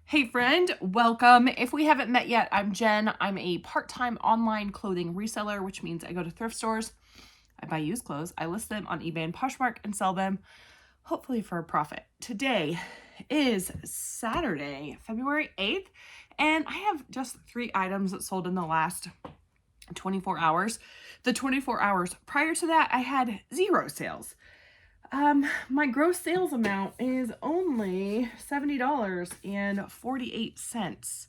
Hey friend, welcome. If we haven't met yet, I'm Jen. I'm a part-time online clothing reseller, which means I go to thrift stores, I buy used clothes, I list them on eBay and Poshmark and sell them, hopefully for a profit. Today is Saturday, February 8th, and I have just 3 items that sold in the last 24 hours. The 24 hours prior to that, I had 0 sales. My gross sales amount is only $70.48.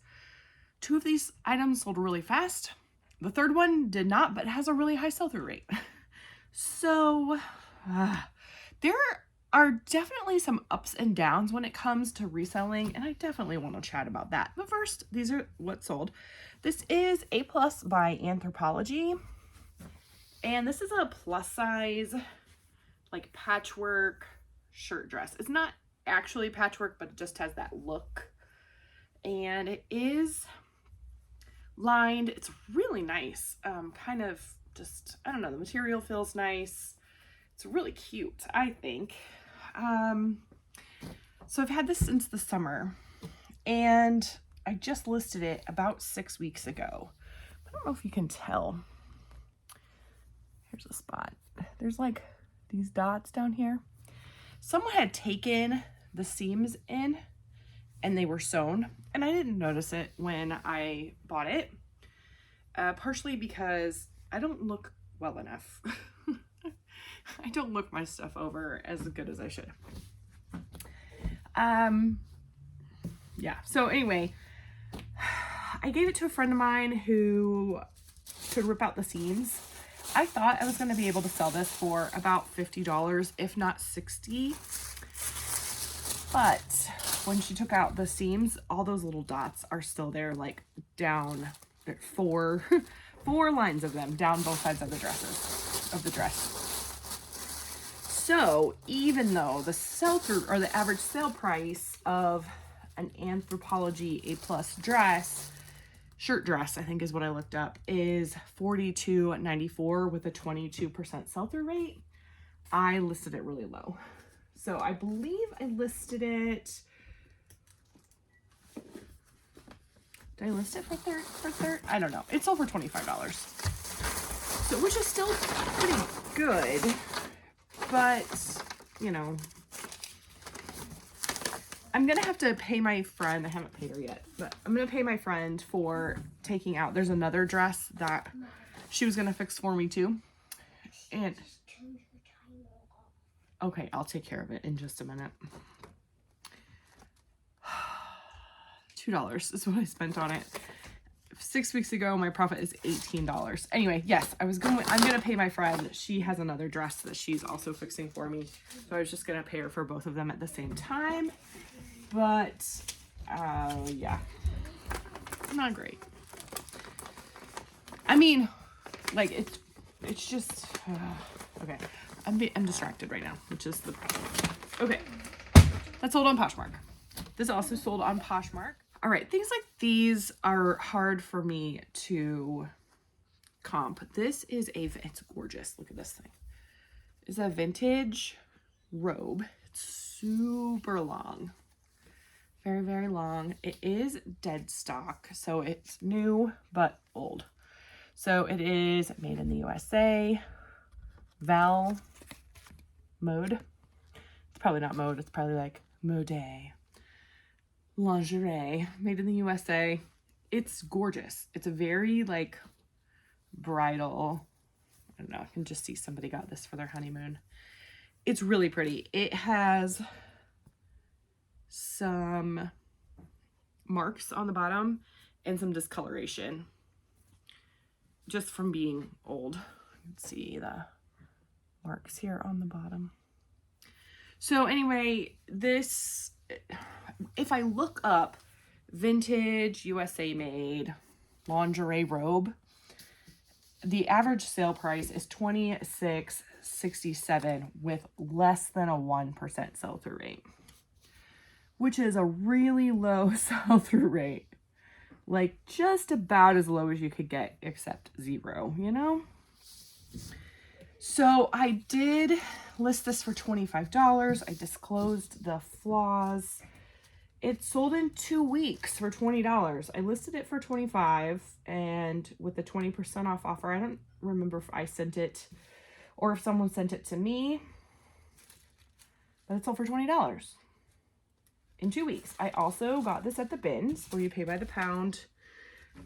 2 of these items sold really fast. The third one did not, but has a really high sell-through rate. So, there are definitely some ups and downs when it comes to reselling, and I definitely want to chat about that. But first, these are what sold. This is A+ by Anthropologie, and this is a plus size like patchwork shirt dress. It's not actually patchwork, but it just has that look. And it is lined. It's really nice. Kind of just, I don't know, the material feels nice. It's really cute, I think. So I've had this since the summer, and I just listed it about 6 weeks ago. I don't know if you can tell. Here's a spot. There's like these dots down here. Someone had taken the seams in and they were sewn, and I didn't notice it when I bought it, partially because I don't look well enough. I don't look my stuff over as good as I should. Yeah, so anyway, I gave it to a friend of mine who could rip out the seams. I thought I was going to be able to sell this for about $50, if not $60. But when she took out the seams, all those little dots are still there, like down 4 lines of them down both sides of the dress. So even though the sell-through or the average sale price of an Anthropologie A+ dress, shirt dress, I think is what I looked up, is $42.94 with a 22% sell-through rate, I listed it really low. So I believe I listed it, did I list it for third? I don't know. It's over $25. So, which is still pretty good, but, you know, I'm going to have to pay my friend, I haven't paid her yet, but I'm going to pay my friend for taking out, there's another dress that she was going to fix for me too. And, okay, I'll take care of it in just a minute. $2 is what I spent on it. 6 weeks ago, my profit is $18. Anyway, yes, I'm going to pay my friend. She has another dress that she's also fixing for me. So I was just going to pay her for both of them at the same time. But, yeah, not great. I mean, like, it's just, okay, I'm distracted right now, which is the problem. Okay, that's sold on Poshmark. This also sold on Poshmark. All right, things like these are hard for me to comp. This is it's gorgeous. Look at this thing. It's a vintage robe. It's super long. Very, very long. It is dead stock, so it's new but old. So it is made in the USA. Val mode. It's probably not mode. It's probably like mode. Lingerie. Made in the USA. It's gorgeous. It's a very like bridal. I don't know. I can just see somebody got this for their honeymoon. It's really pretty. It has some marks on the bottom and some discoloration just from being old. You can see the marks here on the bottom. So anyway, this, if I look up vintage USA made lingerie robe, the average sale price is $26.67 with less than a 1% sell-through rate, which is a really low sell-through rate. Like just about as low as you could get, except 0, you know? So I did list this for $25. I disclosed the flaws It sold in 2 weeks for $20. I listed it for $25, and with the 20% off offer, I don't remember if I sent it or if someone sent it to me, but it sold for $20 in 2 weeks. I also got this at the bins where you pay by the pound.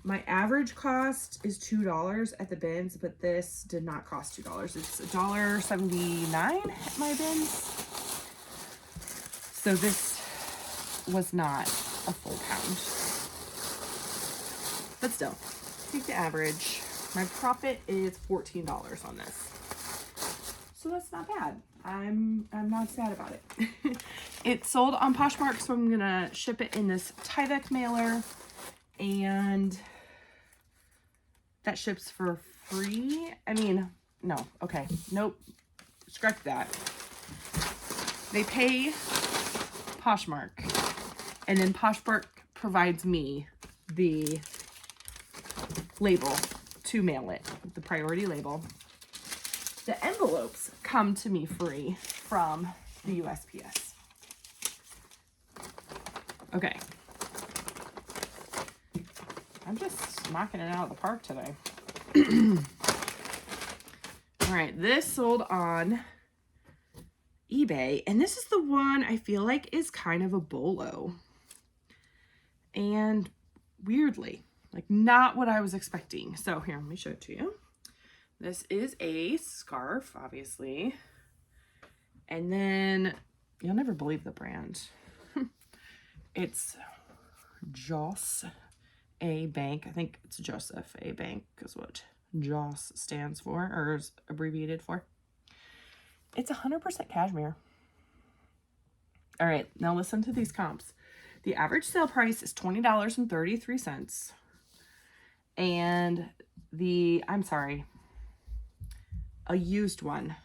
My average cost is $2 at the bins, but this did not cost $2. It's $1.79 at my bins. So this was not a full pound. But still, take the average. My profit is $14 on this. So that's not bad. I'm not sad about it. It sold on Poshmark, so I'm gonna ship it in this Tyvek mailer, and that ships for free. I mean, no, okay, nope, scratch that. They pay Poshmark, and then Poshmark provides me the label to mail it, the priority label. The envelopes come to me free from the USPS. Okay. I'm just knocking it out of the park today. All right, this sold on eBay, and this is the one I feel like is kind of a bolo. And weirdly, like not what I was expecting. So here, let me show it to you. This is a scarf, obviously. And then, you'll never believe the brand. It's Joss A Bank. I think it's Joseph A Bank is what Joss stands for, or is abbreviated for. It's 100% cashmere. All right, now listen to these comps. The average sale price is $20.33. And a used one.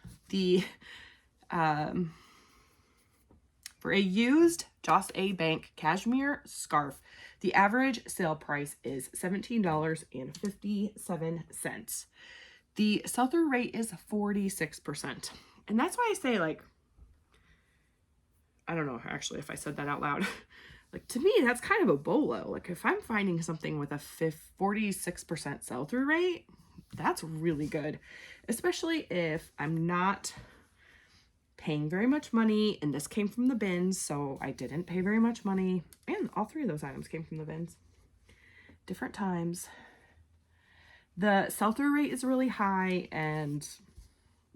For a used Joss A Bank cashmere scarf, the average sale price is $17.57. The sell-through rate is 46%. And that's why I say, like, I don't know actually if I said that out loud. Like, to me, that's kind of a bolo. Like, if I'm finding something with a 46% sell-through rate, that's really good. Especially if I'm not paying very much money, and this came from the bins, so I didn't pay very much money. And all three of those items came from the bins. Different times. The sell-through rate is really high, and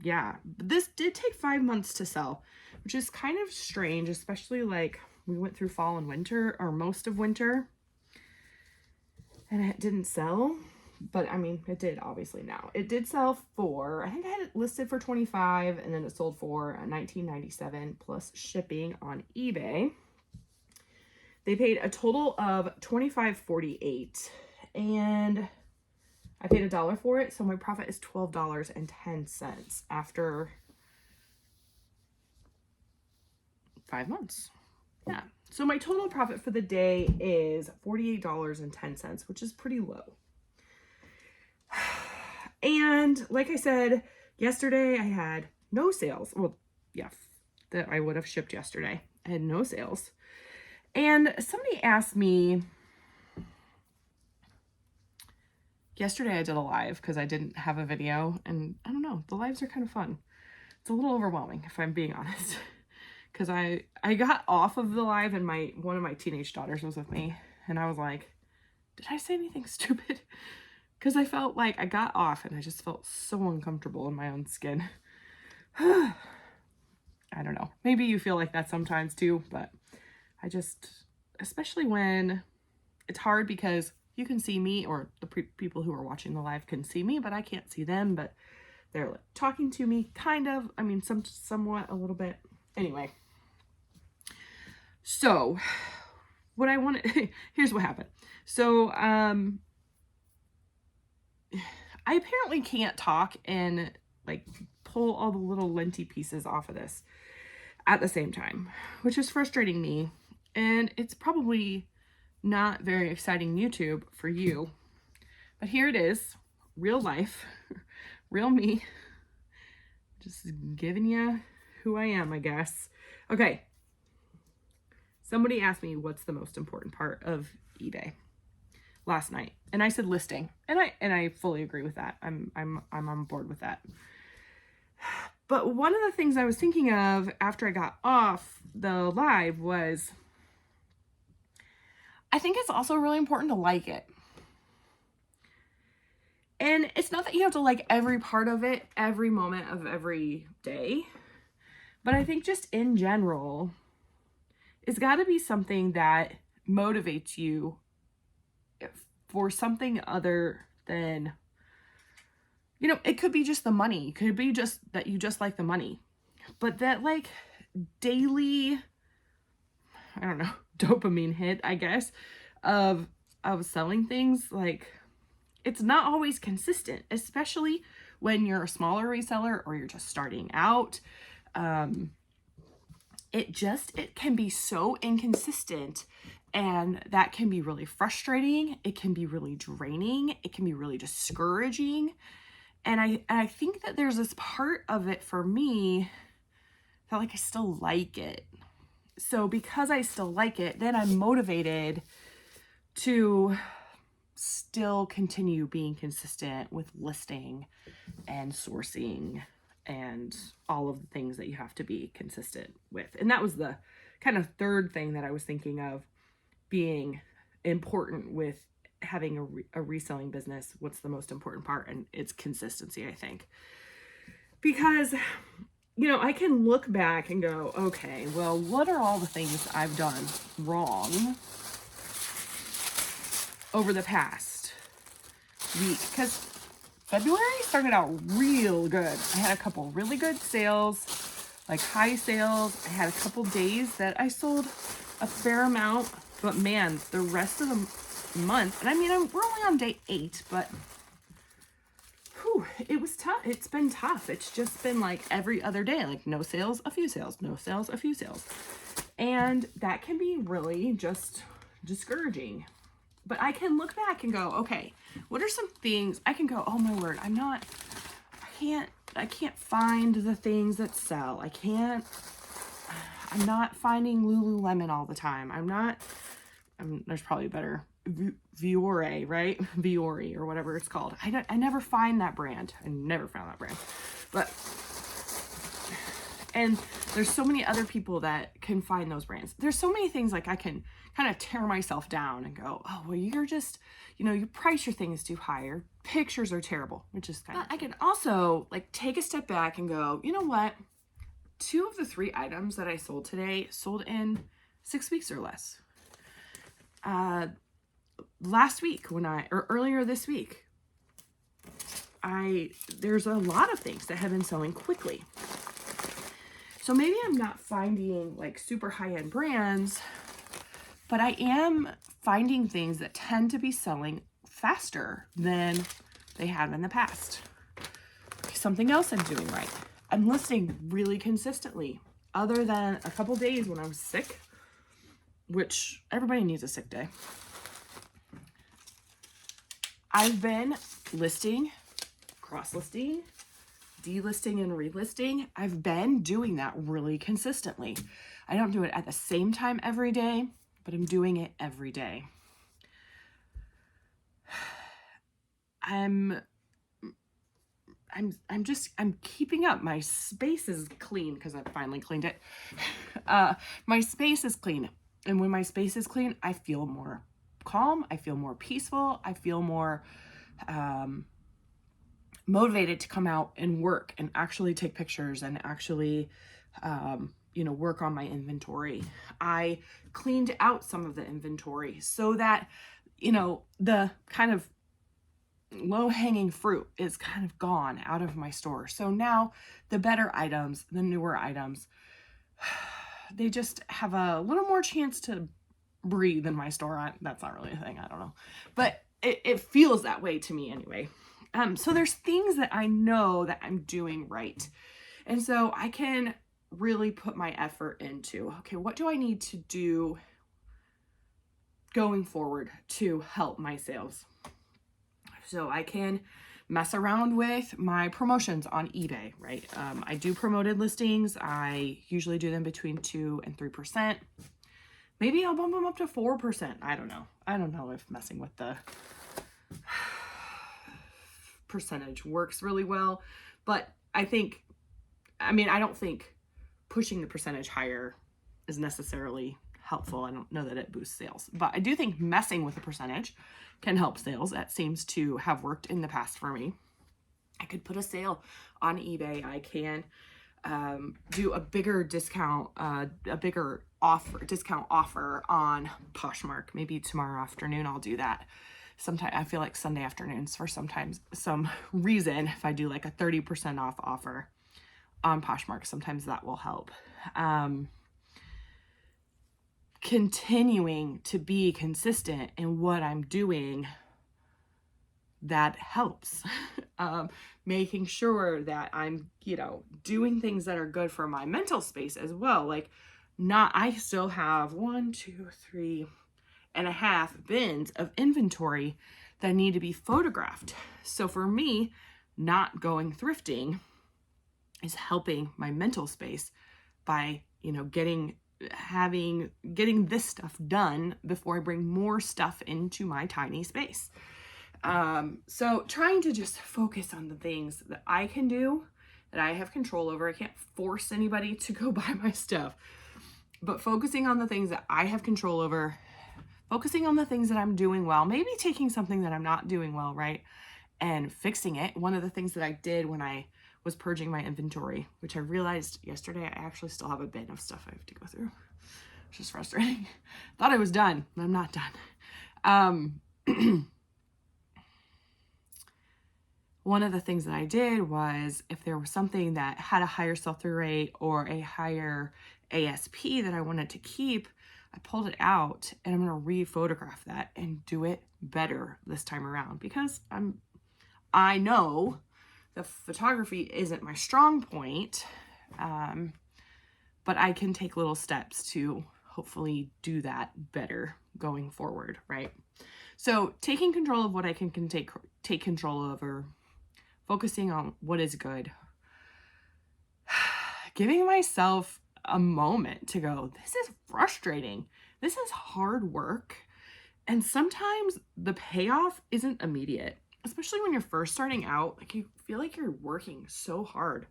yeah, this did take 5 months to sell, which is kind of strange, especially like we went through fall and winter, or most of winter, and it didn't sell. But I mean, it did obviously now. It did sell for, I think I had it listed for $25, and then it sold for $19.97 plus shipping on eBay. They paid a total of $25.48, and I paid $1 for it, so my profit is $12.10 after 5 months. Yeah. So my total profit for the day is $48.10, which is pretty low. And like I said, yesterday I had no sales. Well, yeah, that I would have shipped yesterday. I had no sales. And somebody asked me, yesterday I did a live because I didn't have a video, and I don't know, the lives are kind of fun. It's a little overwhelming if I'm being honest. Because I got off of the live, and one of my teenage daughters was with me, and I was like, did I say anything stupid? Because I felt like I got off and I just felt so uncomfortable in my own skin. I don't know. Maybe you feel like that sometimes too, but I just, especially when it's hard because you can see me, or the people who are watching the live can see me, but I can't see them, but they're like talking to me kind of, I mean, somewhat a little bit. Anyway. So what I want to, here's what happened. So, I apparently can't talk and like pull all the little linty pieces off of this at the same time, which is frustrating me. And it's probably not very exciting YouTube for you, but here it is, real life, real me, just giving you who I am, I guess. Okay. Somebody asked me what's the most important part of eBay last night, and I said listing, and I fully agree with that. I'm on board with that. But one of the things I was thinking of after I got off the live was, I think it's also really important to like it. And it's not that you have to like every part of it, every moment of every day, but I think just in general, it's got to be something that motivates you for something other than, you know, it could be just the money. It could be just that you just like the money. But that like daily, I don't know, dopamine hit, I guess, of selling things, like it's not always consistent, especially when you're a smaller reseller or you're just starting out. It can be so inconsistent, and that can be really frustrating. It can be really draining. It can be really discouraging. And I think that there's this part of it for me that like I still like it. So because I still like it, then I'm motivated to still continue being consistent with listing and sourcing and all of the things that you have to be consistent with. And that was the kind of third thing that I was thinking of being important with having a reselling business. What's the most important part? And it's consistency, I think. Because, you know, I can look back and go, okay, well, what are all the things I've done wrong over the past week? Because February started out real good. I had a couple really good sales, like high sales. I had a couple days that I sold a fair amount, but man, the rest of the month, and I mean, we're only on day 8, but whew, it was tough. It's been tough. It's just been like every other day, like no sales, a few sales, no sales, a few sales. And that can be really just discouraging. But I can look back and go, okay, what are some things I can go, oh my word, I can't find the things that sell. I'm not finding Lululemon all the time. There's probably a better Vuori, right? Vuori or whatever it's called. I never find that brand. I never found that brand. And there's so many other people that can find those brands. There's so many things like I can kind of tear myself down and go, oh, well, you're just, you know, you price your things too high, or pictures are terrible, which is kind of, I can also like take a step back and go, you know what? 2 of the 3 items that I sold today sold in 6 weeks or less. Last week or earlier this week, there's a lot of things that have been selling quickly. So maybe I'm not finding like super high-end brands, but I am finding things that tend to be selling faster than they have in the past. Something else I'm doing right. I'm listing really consistently, other than a couple days when I'm sick, which everybody needs a sick day. I've been listing, cross-listing, delisting and relisting. I've been doing that really consistently. I don't do it at the same time every day, but I'm doing it every day. I'm keeping up. My space is clean because I finally cleaned it. My space is clean. And when my space is clean, I feel more calm. I feel more peaceful. I feel more motivated to come out and work and actually take pictures and actually, work on my inventory. I cleaned out some of the inventory so that, the kind of low-hanging fruit is kind of gone out of my store. So now the better items, the newer items, they just have a little more chance to breathe in my store. That's not really a thing. I don't know. But it feels that way to me anyway. So there's things that I know that I'm doing right. And so I can really put my effort into, okay, what do I need to do going forward to help my sales? So I can mess around with my promotions on eBay, right? I do promoted listings. I usually do them between 2 and 3%. Maybe I'll bump them up to 4%. I don't know. I don't know if messing with the percentage works really well, but I don't think pushing the percentage higher is necessarily helpful. I don't know that it boosts sales, but I do think messing with the percentage can help sales. That seems to have worked in the past for me. I could put a sale on eBay. I can do a bigger discount, discount offer on Poshmark. Maybe tomorrow afternoon I'll do that. Sometimes I feel like Sunday afternoons for some reason, if I do like a 30% off offer on Poshmark, sometimes that will help. Continuing to be consistent in what I'm doing, that helps. Making sure that I'm, doing things that are good for my mental space as well. Like I still have 1, 2, 3.5 bins of inventory that need to be photographed. So for me, not going thrifting is helping my mental space by, getting this stuff done before I bring more stuff into my tiny space. So trying to just focus on the things that I can do, that I have control over. I can't force anybody to go buy my stuff, but focusing on the things that I have control over, focusing on the things that I'm doing well, maybe taking something that I'm not doing well, right, and fixing it. One of the things that I did when I was purging my inventory, which I realized yesterday, I actually still have a bin of stuff I have to go through, which is frustrating. Thought I was done, but I'm not done. One of the things that I did was, if there was something that had a higher sell-through rate or a higher ASP that I wanted to keep, I pulled it out and I'm going to re-photograph that and do it better this time around, because I know the photography isn't my strong point, but I can take little steps to hopefully do that better going forward, right? So taking control of what I can take control over, focusing on what is good, giving myself a moment to go, this is frustrating. This is hard work. And sometimes the payoff isn't immediate, especially when you're first starting out. Like, you feel like you're working so hard.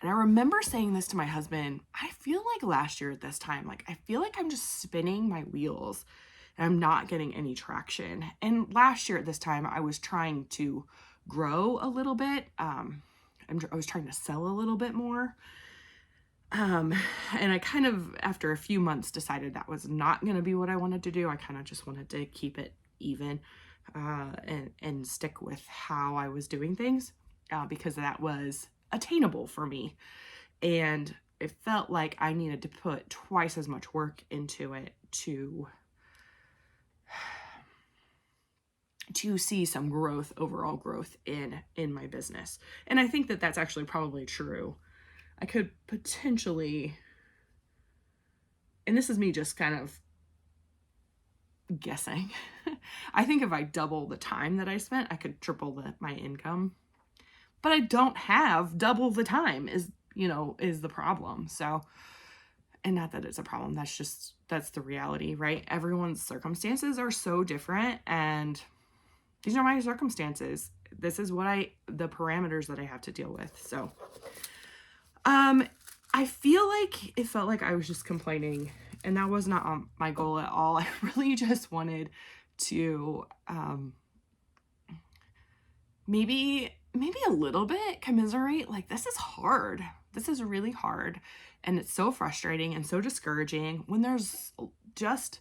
And I remember saying this to my husband, I feel like last year at this time, I feel like I'm just spinning my wheels and I'm not getting any traction. And last year at this time, I was trying to grow a little bit. I was trying to sell a little bit more. And I kind of, after a few months, decided that was not going to be what I wanted to do. I kind of just wanted to keep it even, and stick with how I was doing things, because that was attainable for me. And it felt like I needed to put twice as much work into it to see some growth, overall growth in my business. And I think that that's actually probably true. I could potentially, and this is me just kind of guessing, I think if I double the time that I spent, I could triple my income. But I don't have double the time is the problem. So, and not that it's a problem, that's the reality, right? Everyone's circumstances are so different, and these are my circumstances. This is the parameters that I have to deal with. So, I feel like it felt like I was just complaining, and that was not my goal at all. I really just wanted to, maybe a little bit commiserate. Like, this is hard. This is really hard. And it's so frustrating and so discouraging when there's just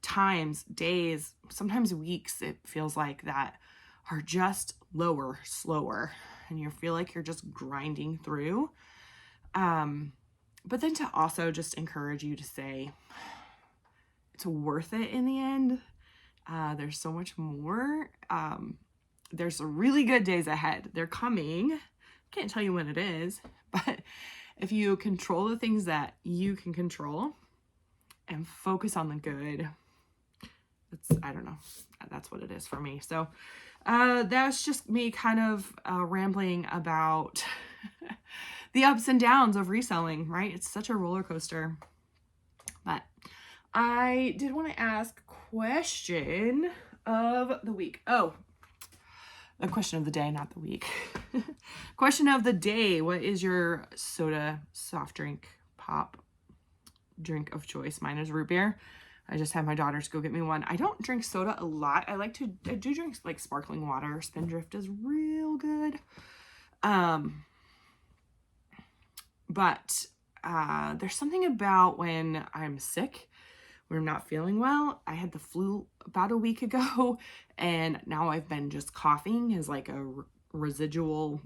times, days, sometimes weeks, it feels like, that are just slower, and you feel like you're just grinding through. But then to also just encourage you to say, it's worth it in the end. There's so much more. There's really good days ahead. They're coming. Can't tell you when it is, but if you control the things that you can control and focus on the good, I don't know, that's what it is for me. So, that's just me kind of, rambling about the ups and downs of reselling, right? It's such a roller coaster, but I did want to ask question of the week. Oh, the question of the day, not the week. Question of the day. What is your soda, soft drink, pop drink of choice? Mine is root beer. I just had my daughters go get me one. I don't drink soda a lot. I do drink like sparkling water. Spindrift is real good. But there's something about when I'm sick, when I'm not feeling well. I had the flu about a week ago, and now I've been just coughing as like a residual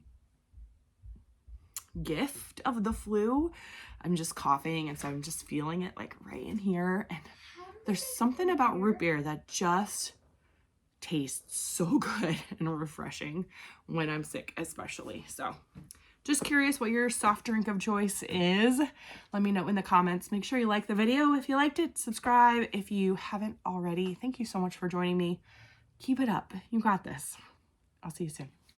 gift of the flu. I'm just coughing, and so I'm just feeling it like right in here. And there's something about root beer that just tastes so good and refreshing when I'm sick, especially. So just curious what your soft drink of choice is. Let me know in the comments. Make sure you like the video if you liked it. Subscribe if you haven't already. Thank you so much for joining me. Keep it up. You got this. I'll see you soon.